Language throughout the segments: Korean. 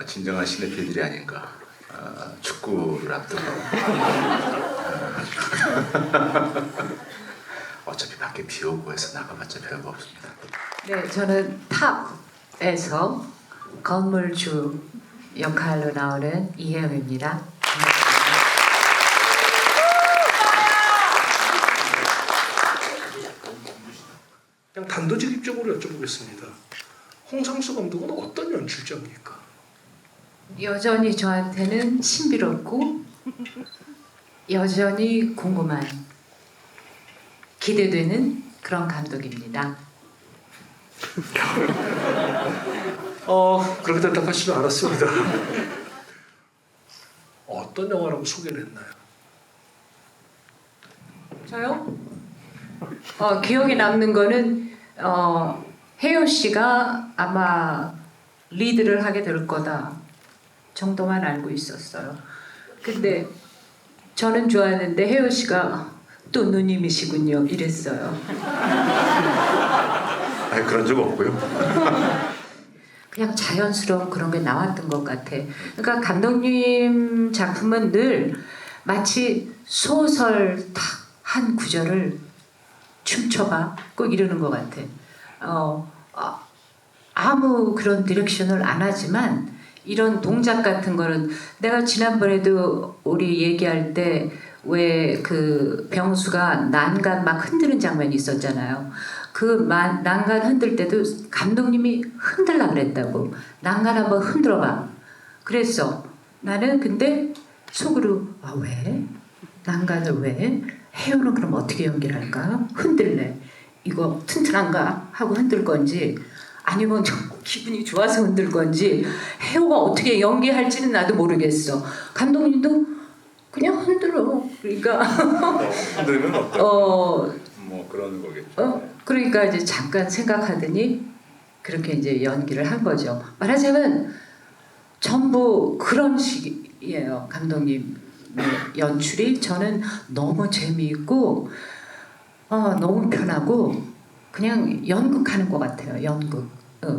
진정한 시네필들이 아닌가. 축구를 앞두고 어차피 밖에 비 오고 해서 나가봤자 별거 없습니다. 네, 저는 탑에서 건물주 역할로 나오는 이혜영입니다. 그냥 단도직입적으로 여쭤보겠습니다. 홍상수 감독은 어떤 연출자입니까? 여전히 저한테는 신비롭고 여전히 궁금한 기대되는 그런 감독입니다. 그렇게 대답하실 줄 알았습니다. 어떤 영화라고 소개를 했나요? 저요? 기억에 남는 거는 혜요 씨가 아마 리드를 하게 될 거다 정도만 알고 있었어요. 근데 저는 좋아하는데 혜요 씨가 또 누님이시군요 이랬어요. 아니, 그런 적 없고요. 그냥 자연스러운 그런 게 나왔던 것 같아. 그러니까 감독님 작품은 늘 마치 소설 딱 한 구절을 춤춰봐 꼭 이러는 것 같아. 아무 그런 디렉션을 안 하지만 이런 동작 같은 거는 내가 지난번에도 우리 얘기할 때 왜 그 병수가 난간 막 흔드는 장면이 있었잖아요. 그 난간 흔들 때도 감독님이 흔들라 그랬다고. 난간 한번 흔들어봐. 그랬어. 나는 근데 속으로 왜? 난간을 왜? 혜요는 그럼 어떻게 연기를 할까? 흔들래. 이거 튼튼한가? 하고 흔들 건지 아니면 좀 기분이 좋아서 흔들 건지 혜요가 어떻게 연기할지는 나도 모르겠어. 감독님도 그냥 흔들어. 그러니까 흔들면 어떤? 뭐 그런 거겠죠. 그러니까 이제 잠깐 생각하더니 그렇게 이제 연기를 한 거죠. 말하자면 전부 그런 식이에요. 감독님의 연출이 저는 너무 재미있고 너무 편하고 그냥 연극하는 것 같아요. 연극.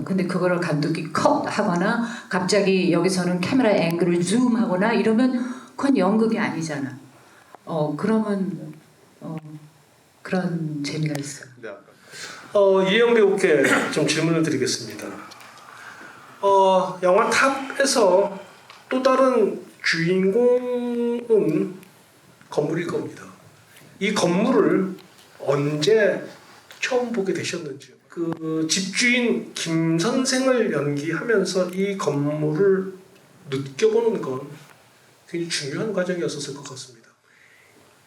근데 그거를 감독이 컷 하거나 갑자기 여기서는 카메라 앵글을 줌 하거나 이러면 그건 연극이 아니잖아. 그러면 그런 재미가 있어요. 이혜영 배우께 좀 질문을 드리겠습니다. 영화 탑에서 또 다른 주인공은 건물일 겁니다. 이 건물을 언제 처음 보게 되셨는지요? 그 집주인 김 선생을 연기하면서 이 건물을 느껴보는 건 굉장히 중요한 과정이었을 것 같습니다.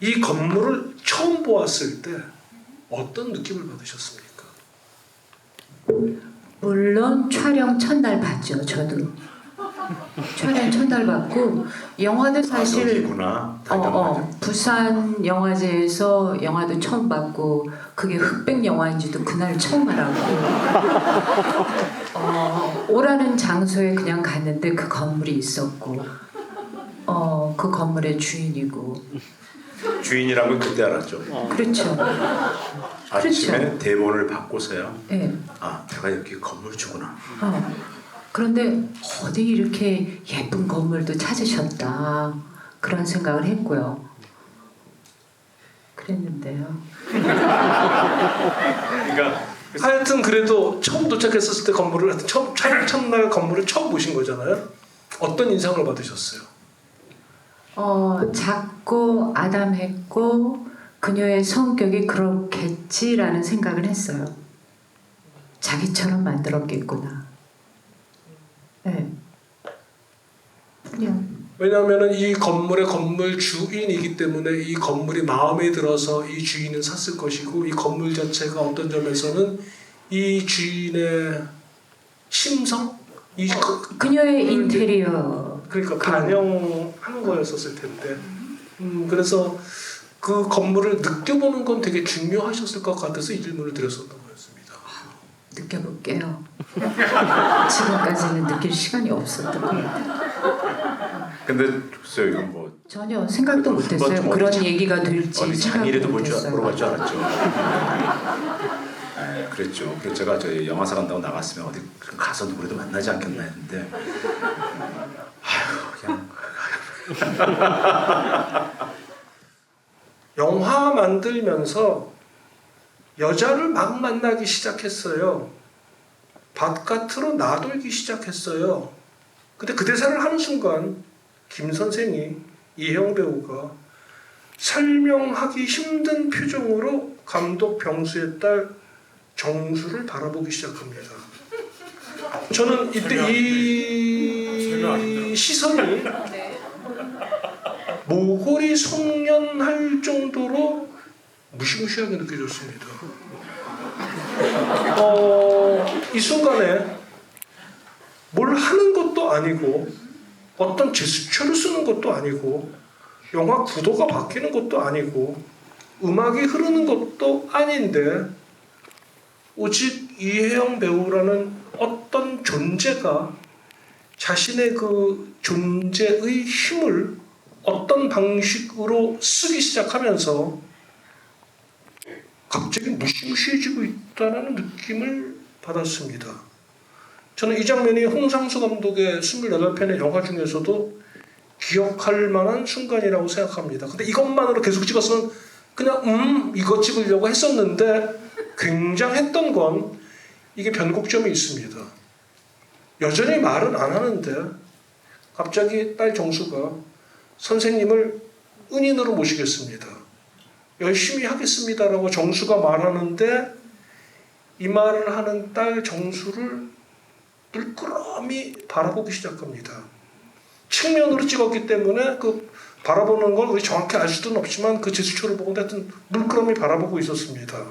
이 건물을 처음 보았을 때 어떤 느낌을 받으셨습니까? 물론 촬영 첫날 봤죠. 저도 촬영 첫날 봤고 영화도 사실 여기구나. 부산 영화제에서 영화도 처음 봤고 그게 흑백 영화인지도 그날 처음 알았고 오라는 장소에 그냥 갔는데 그 건물이 있었고 그 건물의 주인이고 주인이란 걸 그때 알았죠. 그렇죠. 아침에 그렇죠. 대본을 받고서야 네. 내가 여기 건물주구나. 그런데 어디 이렇게 예쁜 건물도 찾으셨다 그런 생각을 했고요. 그랬는데요. 그러니까 하여튼 그래도 처음 도착했었을 때 건물을 첫날 건물을 처음 보신 거잖아요. 어떤 인상을 받으셨어요? 작고 아담했고 그녀의 성격이 그렇겠지라는 생각을 했어요. 자기처럼 만들었겠구나. 네. 그냥 왜냐하면 이 건물의 건물 주인이기 때문에 이 건물이 마음에 들어서 이 주인은 샀을 것이고 이 건물 자체가 어떤 점에서는 이 주인의 심성? 그녀의 인테리어 그러니까 반영한 거였었을 텐데 그래서 그 건물을 느껴보는 건 되게 중요하셨을 것 같아서 이 질문을 드렸었던 거였습니다. 느껴볼게요. 지금까지는 느낄 시간이 없었던 것 같아요. 근데 글쎄요, 이건 뭐 전혀 생각도 좀 못했어요. 그런 얘기가 될지 어디 생각도 장일에도 못했어요. 물어볼 줄 알았죠. 네, 그랬죠. 그래서 제가 저희 영화사 간다고 나갔으면 어디 가서 누구라도 만나지 않겠나 했는데 아휴 그냥 영화 만들면서 여자를 막 만나기 시작했어요. 바깥으로 나돌기 시작했어요. 근데 그 대사를 하는 순간 김 선생이 이혜영 배우가 설명하기 힘든 표정으로 감독 병수의 딸 정수를 바라보기 시작합니다. 저는 이때 이 시선이 모골이 송연할 정도로 무시무시하게 느껴졌습니다. 이 순간에 뭘 하는 것도 아니고 어떤 제스처를 쓰는 것도 아니고 영화 구도가 바뀌는 것도 아니고 음악이 흐르는 것도 아닌데 오직 이혜영 배우라는 어떤 존재가 자신의 그 존재의 힘을 어떤 방식으로 쓰기 시작하면서 갑자기 무시무시해지고 있다는 느낌을 받았습니다. 저는 이 장면이 홍상수 감독의 28편의 영화 중에서도 기억할 만한 순간이라고 생각합니다. 근데 이것만으로 계속 찍었으면 그냥 이거 찍으려고 했었는데 굉장했던 건 이게 변곡점이 있습니다. 여전히 말은 안 하는데 갑자기 딸 정수가 선생님을 은인으로 모시겠습니다. 열심히 하겠습니다라고 정수가 말하는데 이 말을 하는 딸 정수를 물끄러미 바라보기 시작합니다. 측면으로 찍었기 때문에 그 바라보는 걸 우리 정확히 알 수는 없지만 그 제스처를 보고 하여튼 물끄러미 바라보고 있었습니다.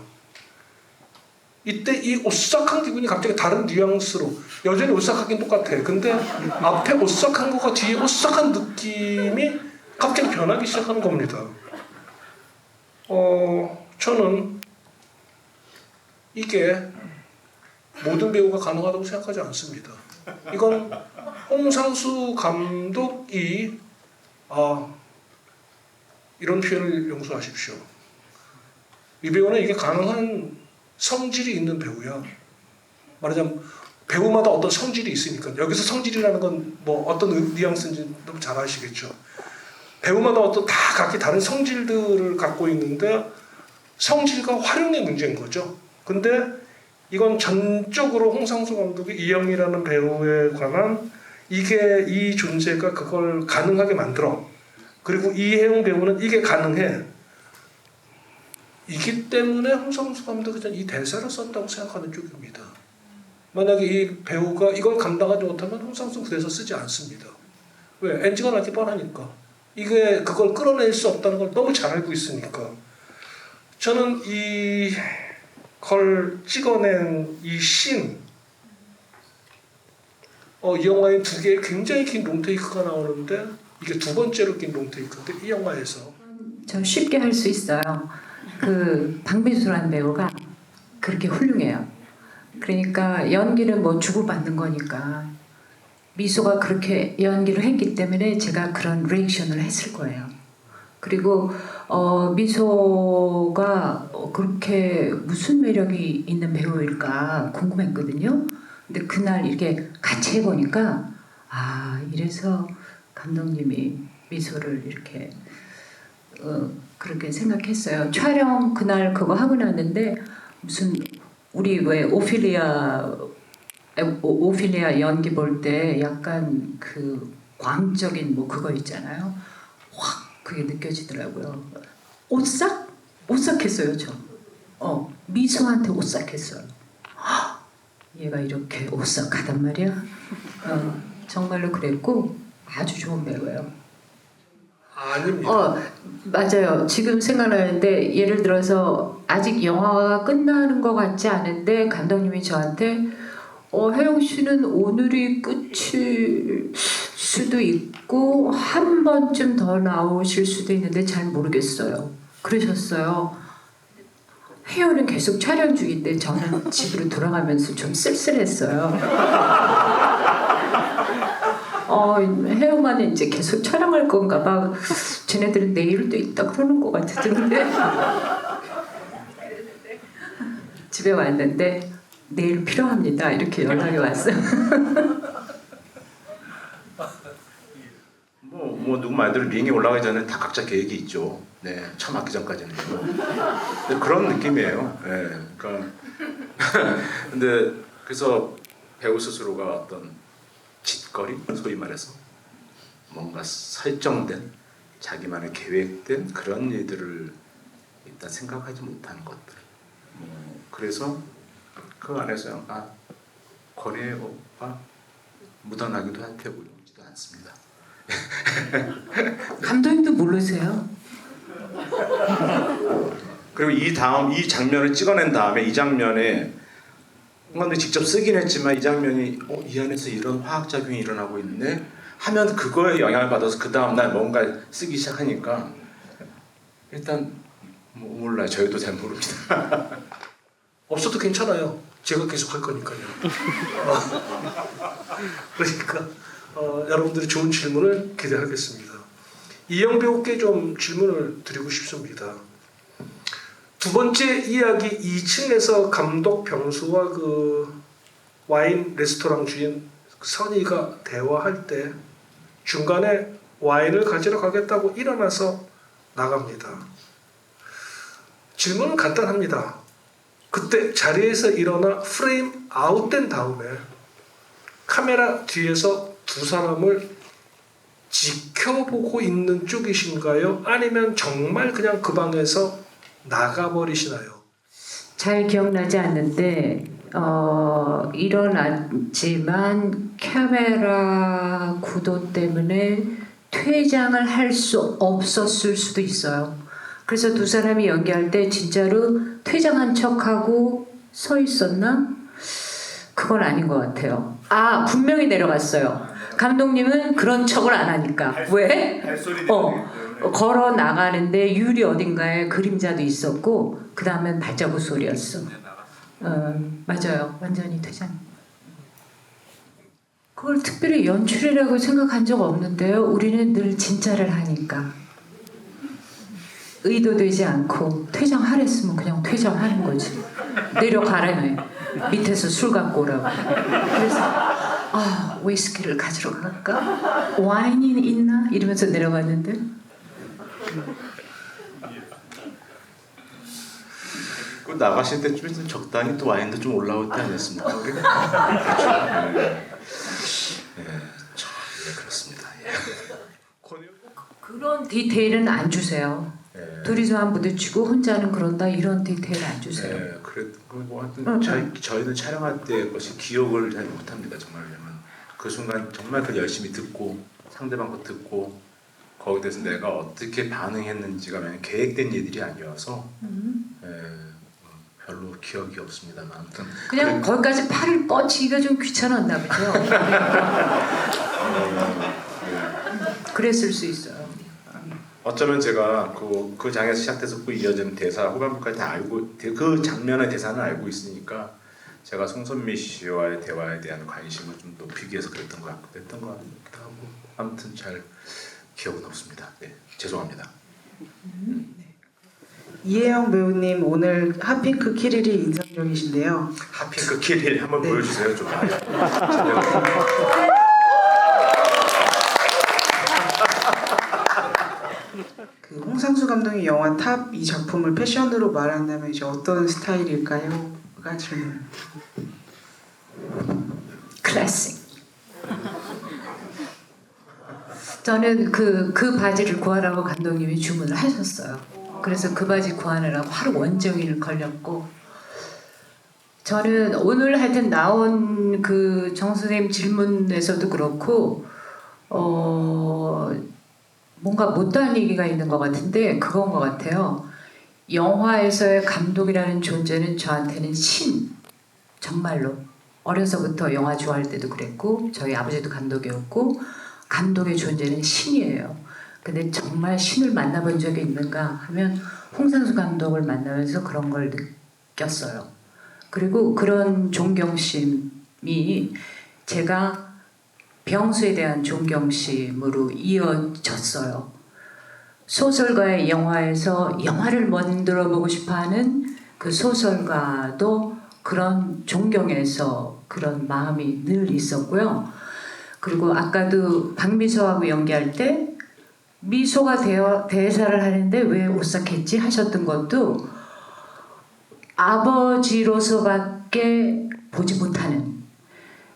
이때 이 오싹한 기분이 갑자기 다른 뉘앙스로 여전히 오싹하긴 똑같아. 근데 앞에 오싹한 거가 뒤에 오싹한 느낌이 갑자기 변하기 시작하는 겁니다. 저는 이게 모든 배우가 가능하다고 생각하지 않습니다. 이건 홍상수 감독이 이런 표현을 용서하십시오. 이 배우는 이게 가능한 성질이 있는 배우야. 말하자면 배우마다 어떤 성질이 있으니까 여기서 성질이라는 건 뭐 어떤 뉘앙스인지 너무 잘 아시겠죠. 배우마다 어떤 다 각기 다른 성질들을 갖고 있는데 성질과 활용의 문제인 거죠. 근데 이건 전적으로 홍상수 감독이 이영이라는 배우에 관한 이게 이 존재가 그걸 가능하게 만들어. 그리고 이혜영 배우는 이게 가능해. 이기 때문에 홍상수 감독이 이 대사를 썼다고 생각하는 쪽입니다. 만약에 이 배우가 이걸 감당하지 못하면 홍상수 그 대사 쓰지 않습니다. 왜? NG가 나기 뻔하니까. 이게 그걸 끌어낼 수 없다는 걸 너무 잘 알고 있으니까. 저는 이걸 찍어낸 이 씬, 이 영화에 두 개의 굉장히 긴 롱테이크가 나오는데 이게 두 번째로 긴 롱테이크인데 이 영화에서 저 쉽게 할 수 있어요. 그 박민수라는 배우가 그렇게 훌륭해요. 그러니까 연기는 뭐 주고받는 거니까 미소가 그렇게 연기를 했기 때문에 제가 그런 리액션을 했을 거예요. 그리고 미소가 그렇게 무슨 매력이 있는 배우일까 궁금했거든요. 근데 그날 이렇게 같이 해보니까 이래서 감독님이 미소를 이렇게 그렇게 생각했어요. 촬영 그날 그거 하고 났는데 무슨 우리 왜 오피리아 연기 볼 때 약간 그 광적인 뭐 그거 있잖아요. 확 그게 느껴지더라고요. 오싹했어요 저. 미소한테 오싹했어요. 얘가 이렇게 오싹하단 말이야. 정말로 그랬고 아주 좋은 배우예요. 아닙니다. 맞아요. 지금 생각나는데 예를 들어서 아직 영화가 끝나는 것 같지 않은데 감독님이 저한테 혜영 씨는 오늘이 끝일 수도 있고 한 번쯤 더 나오실 수도 있는데 잘 모르겠어요. 그러셨어요. 혜영은 계속 촬영 중인데 저는 집으로 돌아가면서 좀 쓸쓸했어요. 혜영만 이제 계속 촬영할 건가 봐. 쟤네들은 내일도 있다 그러는 것 같은데. 집에 왔는데 내일 필요합니다. 이렇게 연락이 왔어요. 뭐 누구 말대로 비행기 올라가기 전에 다 각자 계획이 있죠. 네, 차 막기 전까지는. 근데 그런 느낌이에요. 네, 그러니까 근데 그래서 배우 스스로가 어떤 짓거리, 소위 말해서 뭔가 설정된 자기만의 계획된 그런 일들을 일단 생각하지 못하는 것들. 그래서 그 안에서 거리의 오빠 묻어나기도 할 테고 이러지도 않습니다. 감독님도 모르세요. 그리고 이 장면을 찍어낸 다음에 이 장면에 뭔가 직접 쓰긴 했지만 이 장면이 이 안에서 이런 화학작용이 일어나고 있네 하면 그거에 영향을 받아서 그 다음날 뭔가 쓰기 시작하니까 일단 몰라요. 저희도 잘 모릅니다. 없어도 괜찮아요. 제가 계속 할 거니까요. 그러니까 여러분들이 좋은 질문을 기대하겠습니다. 이영 배우께 좀 질문을 드리고 싶습니다. 두 번째 이야기 2층에서 감독 병수와 그 와인 레스토랑 주인 선희가 대화할 때 중간에 와인을 가지러 가겠다고 일어나서 나갑니다. 질문은 간단합니다. 그때 자리에서 일어나 프레임 아웃된 다음에 카메라 뒤에서 두 사람을 지켜보고 있는 쪽이신가요? 아니면 정말 그냥 그 방에서 나가버리시나요? 잘 기억나지 않는데 일어났지만 카메라 구도 때문에 퇴장을 할 수 없었을 수도 있어요. 그래서 두 사람이 연기할 때 진짜로 퇴장한 척하고 서 있었나? 그건 아닌 것 같아요. 분명히 내려갔어요. 감독님은 그런 척을 안 하니까. 왜? 걸어 나가는데 유리 어딘가에 그림자도 있었고 그 다음엔 발자국 소리였어. 맞아요. 완전히 퇴장. 그걸 특별히 연출이라고 생각한 적 없는데요. 우리는 늘 진짜를 하니까. 의도되지 않고 퇴장하랬으면 그냥 퇴장하는 거지. 내려가라네. 밑에서 술 갖고 오라고. 그래서 위스키를 가지러 갈까? 와인이 있나? 이러면서 내려갔는데 그 나가실 때쯤에 좀 적당히 또 와인도 좀 올라올 때 아니었습니까? 그렇죠. 그렇습니다. 그런 디테일은 안 주세요. 둘이서만 부딪히고 혼자는 그런다 이런 디테일 안 주세요. 그래 뭐 하여튼 저희는 촬영할 때 것이 기억을 잘 못합니다. 정말 왜냐면 그 순간 정말 그 열심히 듣고 상대방 거 듣고 거기에 대해서 내가 어떻게 반응했는지가 그냥 계획된 일들이 아니어서 별로 기억이 없습니다만 아무튼 그냥 거기까지 팔을 뻗치기가 좀 귀찮았나 보죠. 그랬을 수 있어요. 어쩌면 제가 그 장에서 시작돼서 그 이어지는 대사 후반부까지 다 알고 그 장면의 대사는 알고 있으니까 제가 송선미 씨와의 대화에 대한 관심을 좀 높이기 위해서 그랬던 것 같기도 하고 아무튼 잘 기억은 없습니다. 네, 죄송합니다. 이혜영 배우님 오늘 핫핑크 키릴이 인상적이신데요. 핫핑크 키릴 한번 보여주세요 좀. 그 홍상수 감독의 영화 탑 이 작품을 패션으로 말한다면 이제 어떤 스타일일까요? 가 질문. 클래식. 저는 그 바지를 구하라고 감독님이 주문을 하셨어요. 그래서 그 바지 구하느라고 하루 온종일 걸렸고 저는 오늘 하여튼 나온 그 정 선생님 질문에서도 그렇고 뭔가 못다한 얘기가 있는 것 같은데 그건 것 같아요. 영화에서의 감독이라는 존재는 저한테는 신. 정말로 어려서부터 영화 좋아할 때도 그랬고 저희 아버지도 감독이었고 감독의 존재는 신이에요. 근데 정말 신을 만나본 적이 있는가 하면 홍상수 감독을 만나면서 그런 걸 느꼈어요. 그리고 그런 존경심이 제가 병수에 대한 존경심으로 이어졌어요. 소설가의 영화에서 영화를 만들어 보고 싶어하는 그 소설가도 그런 존경에서 그런 마음이 늘 있었고요. 그리고 아까도 박미소하고 연기할 때 미소가 대사를 하는데 왜 오싹했지 하셨던 것도 아버지로서밖에 보지 못하는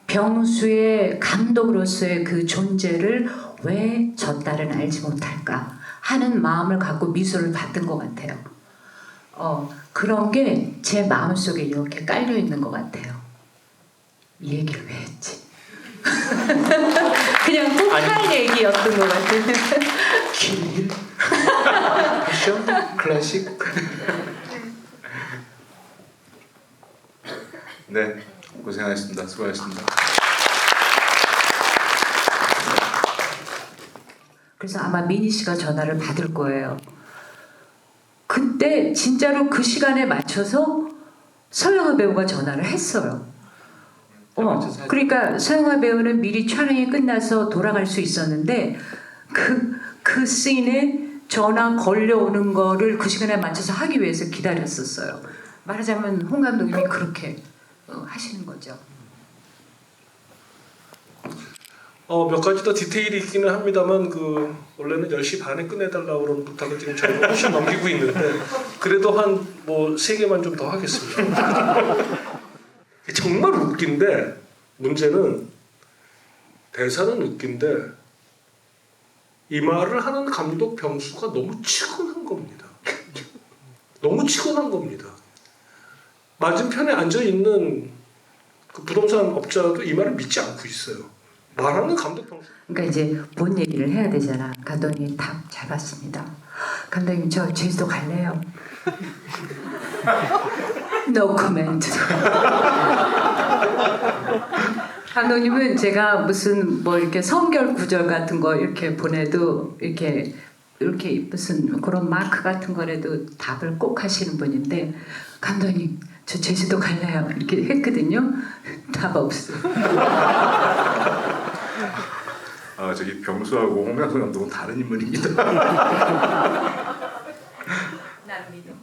병수의 감독으로서의 그 존재를 왜 저 딸은 알지 못할까 하는 마음을 갖고 미소를 받은 것 같아요. 그런 게 제 마음속에 이렇게 깔려 있는 것 같아요. 이 얘기를 왜 했지? 그냥 꼭 할 얘기였던 것 같아요. 길, 패션, 클래식. 네, 고생하셨습니다. 수고하셨습니다. 그래서 아마 미니 씨가 전화를 받을 거예요. 그때 진짜로 그 시간에 맞춰서 서영아 배우가 전화를 했어요. 그러니까 서영아 배우는 미리 촬영이 끝나서 돌아갈 수 있었는데 그 씬에 전화 걸려오는 거를 그 시간에 맞춰서 하기 위해서 기다렸었어요. 말하자면 홍 감독님이 그렇게 하시는 거죠. 몇 가지 더 디테일이 있기는 합니다만 원래는 10시 반에 끝내달라고 그런 부탁을 지금 저희가 훨씬 넘기고 있는데 그래도 한 3개만 좀 더 하겠습니다. 정말 웃긴데 문제는 대사는 웃긴데 이 말을 하는 감독 병수가 너무 치근한 겁니다. 너무 치근한 겁니다. 맞은편에 앉아있는 그 부동산 업자도 이 말을 믿지 않고 있어요. 말하는 감독 병수. 그러니까 이제 본 얘기를 해야 되잖아. 감독님 답 잘 봤습니다. 감독님 저 제주도 갈래요. No comment. 감독님은 제가 무슨 이렇게 성결 구절 같은 거 이렇게 보내도 이렇게 무슨 그런 마크 같은 거라도 답을 꼭 하시는 분인데 감독님 저 제주도 갈래요 이렇게 했거든요. 답 없어요. 저기 병수하고 홍명수 감독은 다른 인물입니다. 난 믿어.